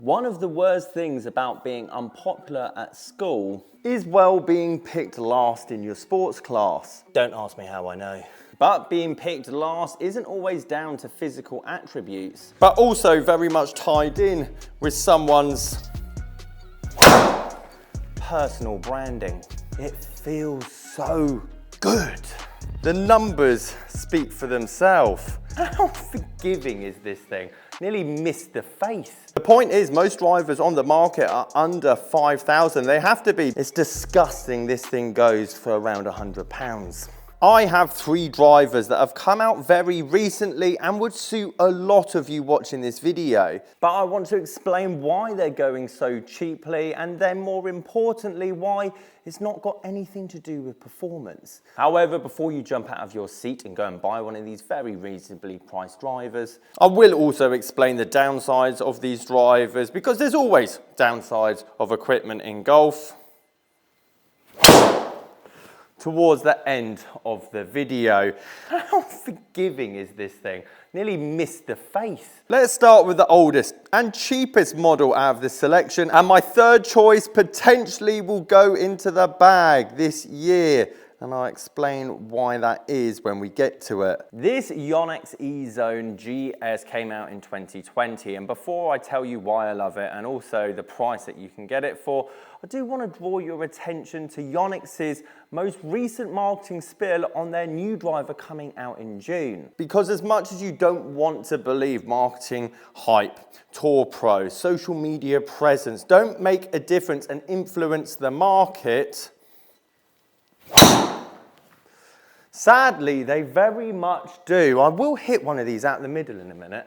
One of the worst things about being unpopular at school is, well, being picked last in your sports class. Don't ask me how I know. But being picked last isn't always down to physical attributes, but also very much tied in with someone's personal branding. It feels so good. The numbers speak for themselves. How forgiving is this thing? Nearly missed the face. The point is, most drivers on the market are under 5,000. They have to be. It's disgusting this thing goes for around £100. I have 3 drivers that have come out very recently and would suit a lot of you watching this video. But I want to explain why they're going so cheaply, and then more importantly, why it's not got anything to do with performance. However, before you jump out of your seat and go and buy one of these very reasonably priced drivers, I will also explain the downsides of these drivers, because there's always downsides of equipment in golf, towards the end of the video. How forgiving is this thing? Nearly missed the face. Let's start with the oldest and cheapest model out of this selection, and my third choice potentially will go into the bag this year, and I'll explain why that is when we get to it. This Yonex E-Zone GS came out in 2020, and before I tell you why I love it and also the price that you can get it for, I do want to draw your attention to Yonex's most recent marketing spill on their new driver coming out in June. Because as much as you don't want to believe marketing hype, Tour Pro, social media presence don't make a difference and influence the market, sadly, they very much do. I will hit one of these out the middle in a minute.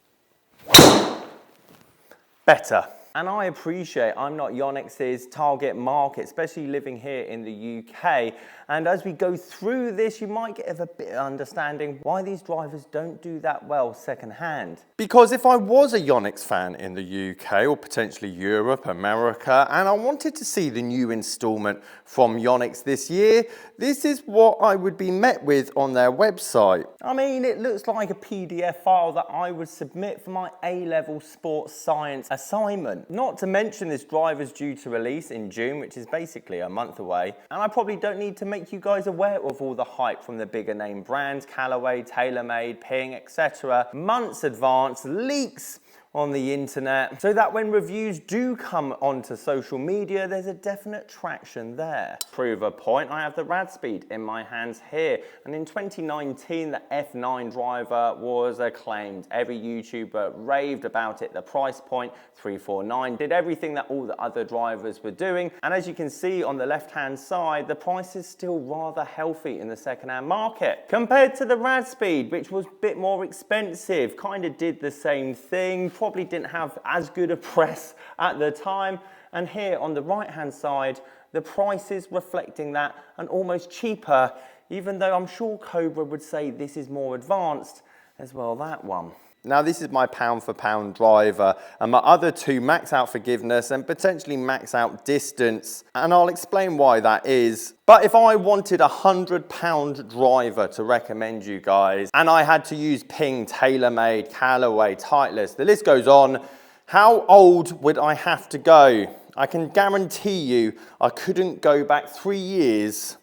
Better. And I appreciate I'm not Yonex's target market, especially living here in the UK. And as we go through this, you might get a bit of understanding why these drivers don't do that well secondhand. Because if I was a Yonex fan in the UK, or potentially Europe, America, and I wanted to see the new installment from Yonex this year, this is what I would be met with on their website. I mean, it looks like a PDF file that I would submit for my A-level sports science assignment. Not to mention this driver's due to release in June, which is basically a month away. And I probably don't need to make you guys aware of all the hype from the bigger name brands, Callaway, TaylorMade, Ping, etc. Months advance, leaks on the internet, so that when reviews do come onto social media, there's a definite traction there. To prove a point, I have the Radspeed in my hands here, and in 2019 the F9 driver was acclaimed. Every YouTuber raved about it. The price point, $349, did everything that all the other drivers were doing, and as you can see on the left hand side, the price is still rather healthy in the second-hand market compared to the Radspeed, which was a bit more expensive, kind of did the same thing, probably didn't have as good a press at the time. And here on the right hand side, the price is reflecting that and almost cheaper, even though I'm sure Cobra would say this is more advanced as well, that one. Now this is my pound for pound driver, and my other 2 max out forgiveness and potentially max out distance, and I'll explain why that is. But if I wanted a £100 driver to recommend you guys, and I had to use Ping, TaylorMade, Callaway, Titleist, the list goes on, how old would I have to go? I can guarantee you I couldn't go back 3 years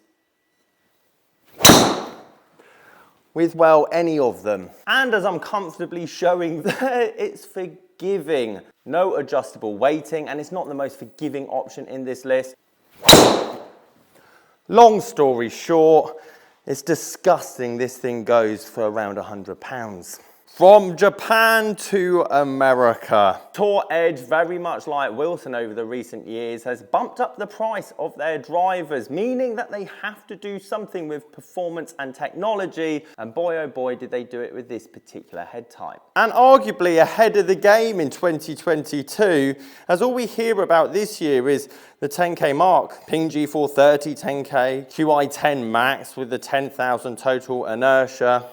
with, well, any of them. And as I'm comfortably showing there, it's forgiving. No adjustable weighting, and it's not the most forgiving option in this list. Long story short, it's disgusting this thing goes for around £100. From Japan to America. Tor Edge, very much like Wilson over the recent years, has bumped up the price of their drivers, meaning that they have to do something with performance and technology, and boy oh boy did they do it with this particular head type. And arguably ahead of the game in 2022, as all we hear about this year is the 10K mark. Ping G430 10K, QI10 Max with the 10,000 total inertia.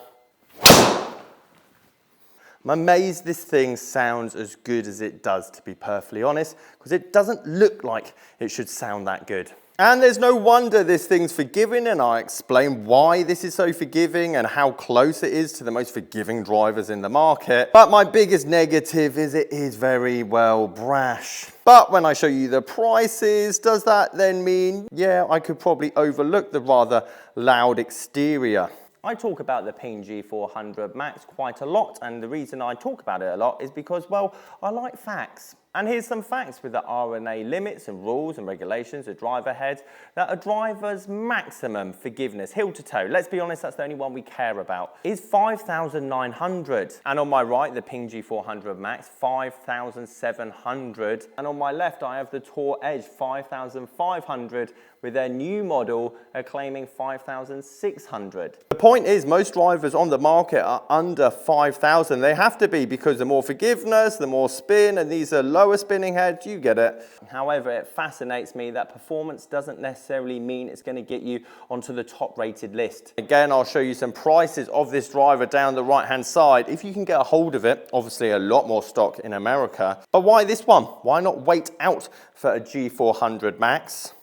I'm amazed this thing sounds as good as it does, to be perfectly honest, because it doesn't look like it should sound that good. And there's no wonder this thing's forgiving, and I explain why this is so forgiving and how close it is to the most forgiving drivers in the market. But my biggest negative is it is very, well, brash. But when I show you the prices, does that then mean, yeah, I could probably overlook the rather loud exterior? I talk about the Ping G400 Max quite a lot, and the reason I talk about it a lot is because, well, I like facts. And here's some facts with the RNA limits and rules and regulations, the driver heads, that a driver's maximum forgiveness, heel to toe, let's be honest, that's the only one we care about, is 5,900. And on my right, the Ping G400 Max, 5,700. And on my left, I have the Tor Edge, 5,500, with their new model claiming 5,600. The point is, most drivers on the market are under 5,000. They have to be, because the more forgiveness, the more spin, and these are lower spinning heads, you get it. However, it fascinates me that performance doesn't necessarily mean it's going to get you onto the top rated list. Again, I'll show you some prices of this driver down the right hand side. If you can get a hold of it, obviously a lot more stock in America. But why this one? Why not wait out for a G400 Max?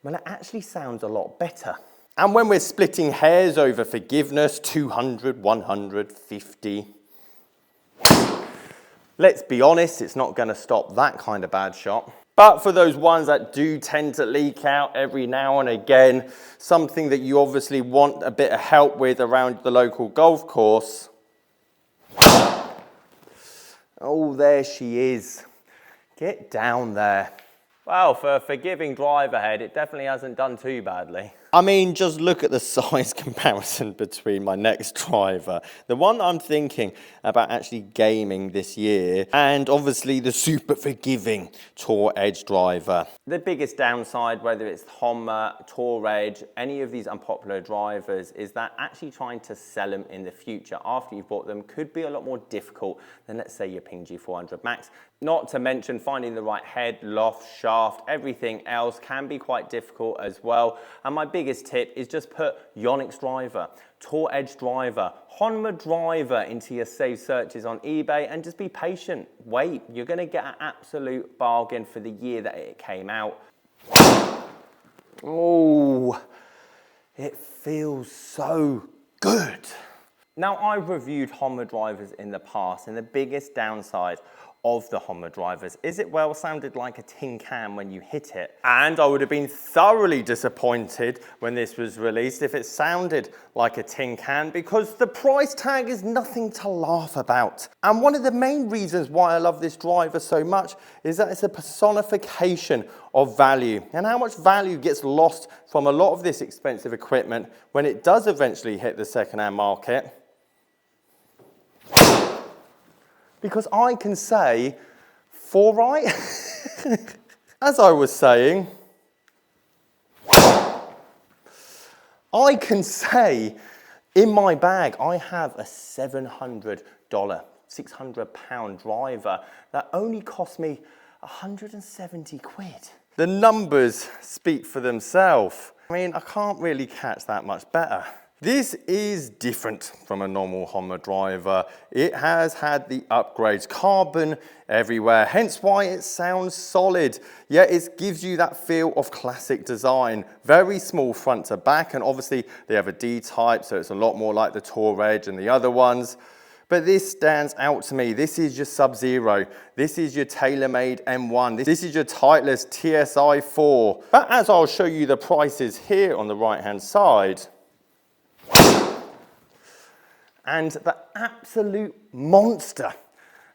Well, it actually sounds a lot better. And when we're splitting hairs over forgiveness, 200, 150, let's be honest, it's not going to stop that kind of bad shot. But for those ones that do tend to leak out every now and again, something that you obviously want a bit of help with around the local golf course. Oh, there she is. Get down there. Well, for a forgiving driver head, it definitely hasn't done too badly. I mean, just look at the size comparison between my next driver, the one I'm thinking about actually gaming this year, and obviously the super forgiving Tor Edge driver. The biggest downside, whether it's Hona, Tor Edge, any of these unpopular drivers, is that actually trying to sell them in the future after you've bought them could be a lot more difficult than, let's say, your Ping G400 Max. Not to mention finding the right head, loft, shaft, everything else can be quite difficult as well. And my biggest tip is just put Yonex driver, Tor Edge driver, Hona driver into your saved searches on eBay, and just be patient. Wait, you're going to get an absolute bargain for the year that it came out. Oh, it feels so good. Now, I've reviewed Hona drivers in the past, and the biggest downside of the Hona drivers is it, well, sounded like a tin can when you hit it. And I would have been thoroughly disappointed when this was released if it sounded like a tin can, because the price tag is nothing to laugh about. And one of the main reasons why I love this driver so much is that it's a personification of value, and how much value gets lost from a lot of this expensive equipment when it does eventually hit the second-hand market. Because I can say, Forsight, as I was saying, I can say in my bag I have a $700, £600 driver that only cost me 170 quid. The numbers speak for themselves. I mean, I can't really catch that much better. This is different from a normal Hona driver. It has had the upgrades, carbon everywhere, hence why it sounds solid. Yet it gives you that feel of classic design. Very small front to back, and obviously they have a D-type, so it's a lot more like the Tor Edge and the other ones. But this stands out to me. This is your Sub-Zero. This is your TaylorMade M1. This is your Titleist TSI 4. But as I'll show you the prices here on the right-hand side, and the absolute monster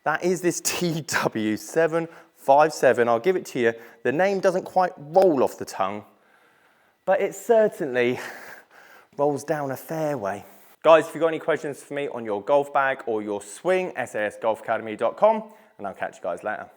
that is this TW757. I'll give it to you. The name doesn't quite roll off the tongue, but it certainly rolls down a fairway. Guys, if you've got any questions for me on your golf bag or your swing, sasgolfacademy.com, and I'll catch you guys later.